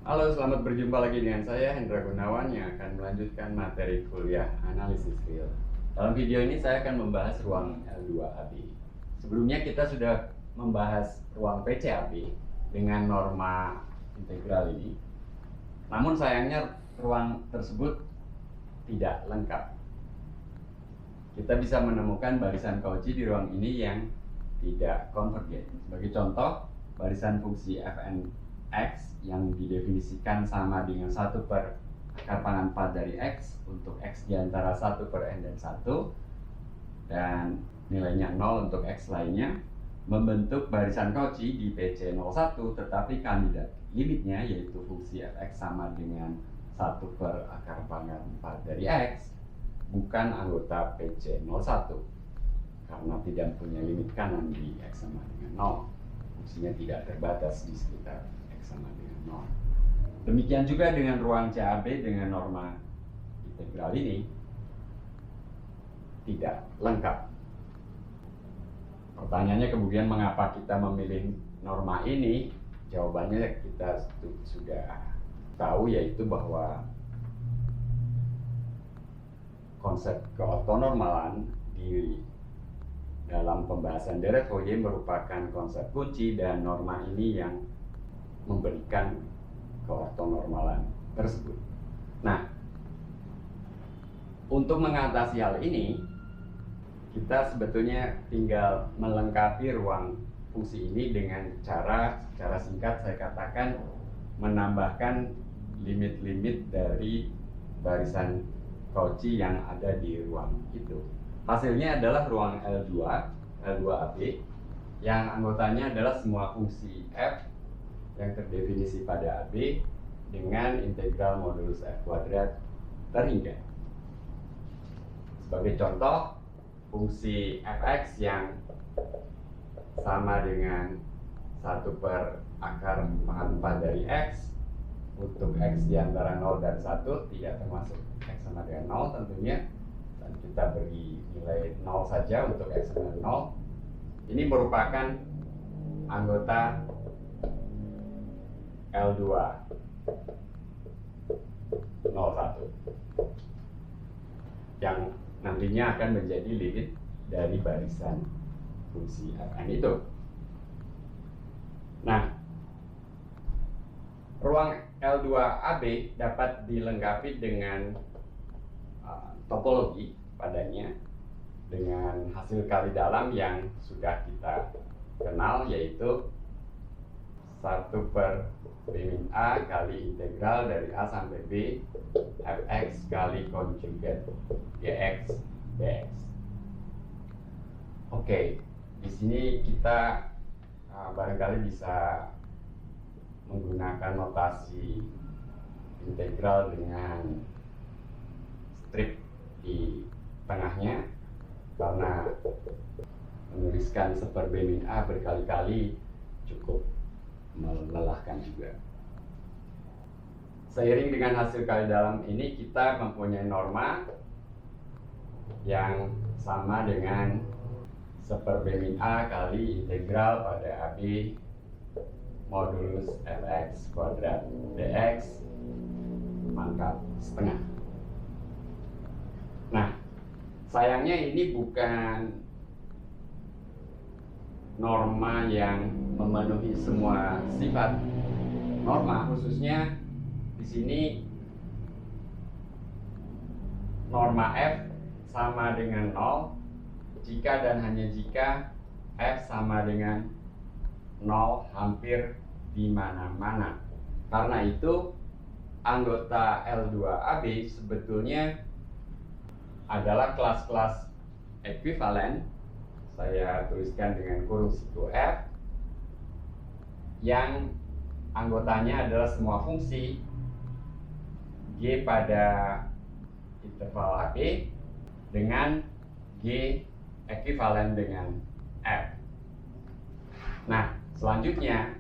Halo, selamat berjumpa lagi dengan saya Hendra Gunawan yang akan melanjutkan materi kuliah analisis real. Dalam video ini saya akan membahas ruang L2AB. Sebelumnya kita sudah membahas ruang PCAB dengan norma integral ini. Namun sayangnya ruang tersebut tidak lengkap. Kita bisa menemukan barisan Cauchy di ruang ini yang tidak konvergen. Sebagai contoh, barisan fungsi fn x yang didefinisikan sama dengan 1 per akar pangkat 4 dari x untuk x di antara 1 per n dan 1 dan nilainya 0 untuk x lainnya membentuk barisan Cauchy di PC01, tetapi kandidat limitnya yaitu fungsi fx sama dengan 1 per akar pangkat 4 dari x bukan anggota PC01 karena tidak punya limit kanan di x sama dengan 0. Fungsinya tidak terbatas di sekitar sama dengan 0. Demikian juga dengan ruang CAB dengan norma integral ini tidak lengkap. Pertanyaannya kemudian mengapa kita memilih norma ini? Jawabannya kita sudah tahu, yaitu bahwa konsep keortonormalan di dalam pembahasan Dirac Fourier merupakan konsep kunci dan norma ini yang memberikan keortonormalan tersebut. Nah, untuk mengatasi hal ini, kita sebetulnya tinggal melengkapi ruang fungsi ini dengan secara singkat saya katakan menambahkan limit-limit dari barisan Cauchy yang ada di ruang itu. Hasilnya adalah ruang L2AB yang anggotanya adalah semua fungsi f yang terdefinisi pada AB dengan integral modulus f kuadrat terhingga. Sebagai contoh, fungsi fx yang sama dengan 1 per akar pangkat 4 dari x untuk x di antara 0 dan 1 tidak termasuk x sama dengan 0 tentunya, dan kita beri nilai 0 saja untuk x sama 0. Ini merupakan anggota L2 01 yang nantinya akan menjadi limit dari barisan fungsi fn itu. Nah, ruang L2AB dapat dilengkapi dengan topologi padanya dengan hasil kali dalam yang sudah kita kenal, yaitu 1 per B min A kali integral dari A sampai B fx kali konjugat dx dx. Oke, di sini kita barangkali bisa menggunakan notasi integral dengan strip di tengahnya, karena menuliskan 1 per B min A berkali-kali cukup melelahkan juga. Seiring dengan hasil kali dalam ini, kita mempunyai norma yang sama dengan 1 per B min A kali integral pada AB modulus fx kuadrat dx pangkat setengah. Nah, sayangnya ini bukan norma yang memenuhi semua sifat norma, khususnya di sini norma f sama dengan 0 jika dan hanya jika f sama dengan 0 hampir di mana-mana. Karena itu anggota L2AB sebetulnya adalah kelas-kelas ekuivalen, saya tuliskan dengan kurung siku f, yang anggotanya adalah semua fungsi g pada interval AB dengan g ekuivalen dengan f. Nah, selanjutnya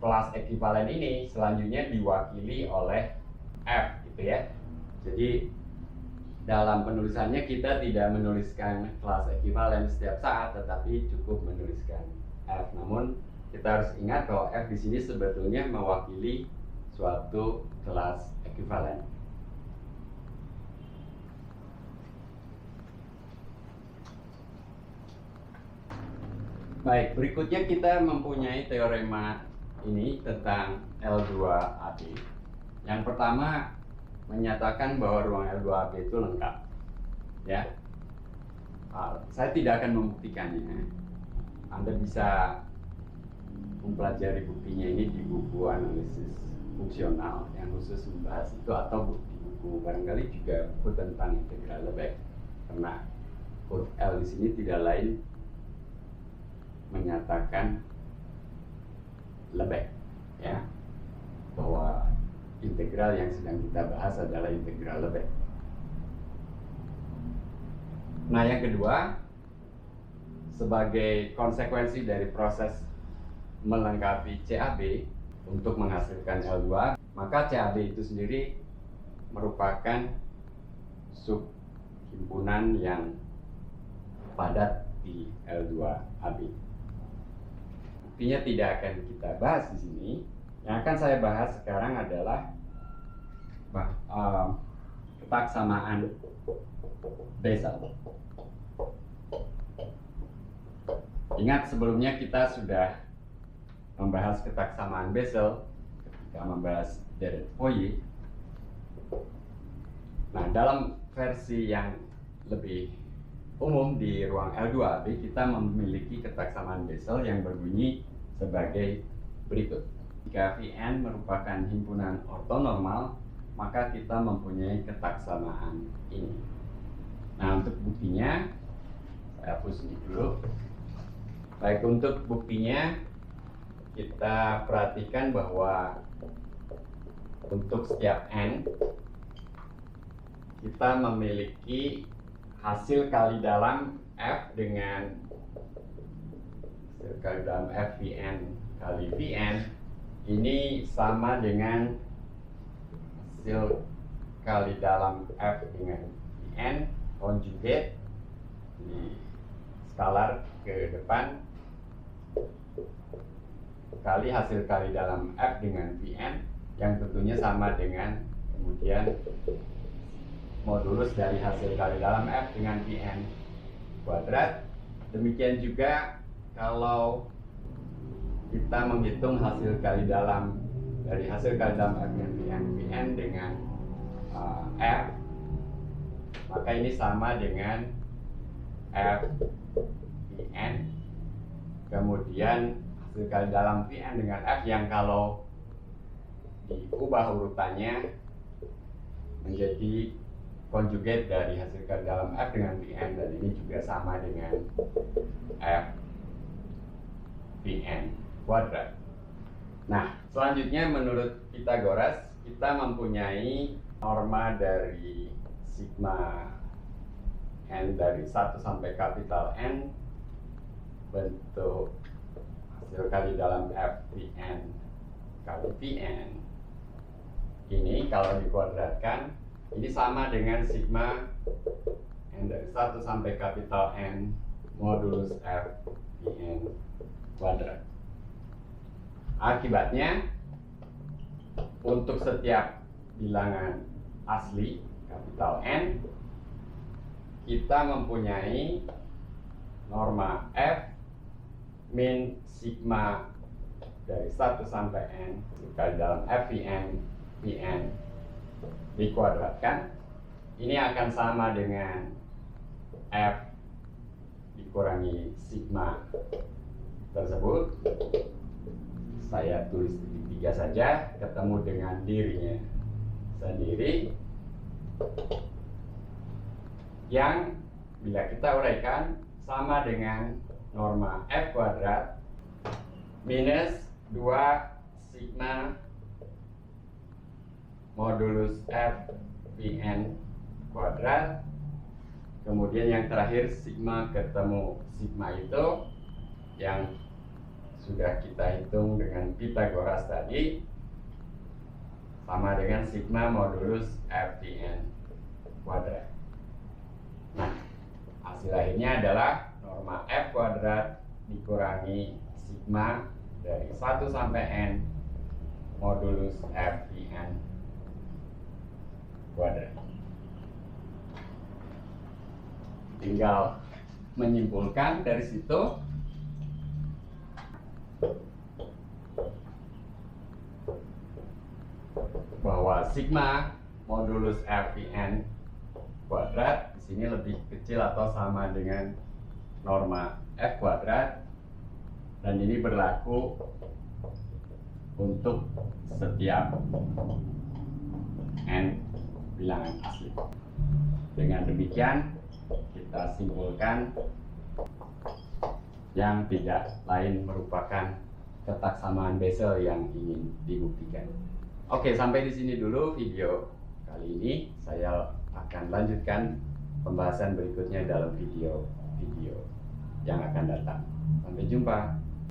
kelas ekuivalen ini selanjutnya diwakili oleh f, gitu ya. Jadi dalam penulisannya kita tidak menuliskan kelas ekuivalen setiap saat, tetapi cukup menuliskan f. Namun kita harus ingat bahwa F di sini sebetulnya mewakili suatu kelas ekuivalen. Baik, berikutnya kita mempunyai teorema ini tentang L2AB. Yang pertama menyatakan bahwa ruang L2AB itu lengkap. Ya, saya tidak akan membuktikannya. Anda bisa mempelajari buktinya ini di buku analisis fungsional yang khusus membahas itu, atau buku barangkali juga buku tentang integral Lebesgue, karena huruf L di sini tidak lain menyatakan Lebesgue, ya, bahwa integral yang sedang kita bahas adalah integral Lebesgue. Nah, yang kedua, sebagai konsekuensi dari proses melengkapi CAB untuk menghasilkan L2, maka CAB itu sendiri merupakan subhimpunan yang padat di L2AB. Buktinya tidak akan kita bahas di sini. Yang akan saya bahas sekarang adalah ketaksamaan Bessel. Ingat, sebelumnya kita sudah membahas ketaksamaan Bessel ketika membahas Dirac-Fourier. Nah, dalam versi yang lebih umum di ruang L2AB, kita memiliki ketaksamaan Bessel yang berbunyi sebagai berikut. Jika Vn merupakan himpunan ortonormal, maka kita mempunyai ketaksamaan ini. Nah, untuk buktinya, saya hapus ini dulu. Baik, untuk buktinya kita perhatikan bahwa untuk setiap n kita memiliki hasil kali dalam F dengan hasil kali dalam Fvn kali Vn ini sama dengan hasil kali dalam F dengan Vn conjugate di skalar ke depan kali hasil kali dalam F dengan Vn yang tentunya sama dengan kemudian modulus dari hasil kali dalam F dengan Vn kuadrat. Demikian juga kalau kita menghitung hasil kali dalam dari hasil kali dalam F dengan Vn dengan F, maka ini sama dengan F Vn kemudian hasil kali dalam Vn dengan F yang kalau diubah urutannya menjadi konjugat dari hasil kali dalam F dengan Vn, dan ini juga sama dengan F Vn kuadrat. Nah, selanjutnya menurut Pythagoras kita mempunyai norma dari sigma n dari 1 sampai kapital N bentuk hasil kali dalam F Vn kali Vn. Ini kalau dikuadratkan ini sama dengan sigma n dari 1 sampai kapital N modulus F Vn kuadrat. Akibatnya untuk setiap bilangan asli kapital N kita mempunyai norma F min sigma dari 1 sampai N kali dalam Fvn Vn dikuadratkan. Ini akan sama dengan F dikurangi sigma tersebut. Saya tulis titik 3 saja, ketemu dengan dirinya sendiri, yang bila kita uraikan sama dengan norma F kuadrat minus 2 sigma modulus F Vn kuadrat, kemudian yang terakhir sigma ketemu sigma itu yang sudah kita hitung dengan Pythagoras tadi sama dengan sigma modulus Fvn kuadrat. Nah, hasil akhirnya adalah norma F kuadrat dikurangi sigma dari 1 sampai N modulus FIN kuadrat. Tinggal menyimpulkan dari situ bahwa sigma modulus FIN kuadrat di sini lebih kecil atau sama dengan norma F kuadrat, dan ini berlaku untuk setiap N bilangan asli. Dengan demikian kita simpulkan yang tidak lain merupakan ketaksamaan Bessel yang ingin dibuktikan. Oke, sampai di sini dulu video kali ini. Saya akan lanjutkan pembahasan berikutnya dalam video yang akan datang. Sampai jumpa.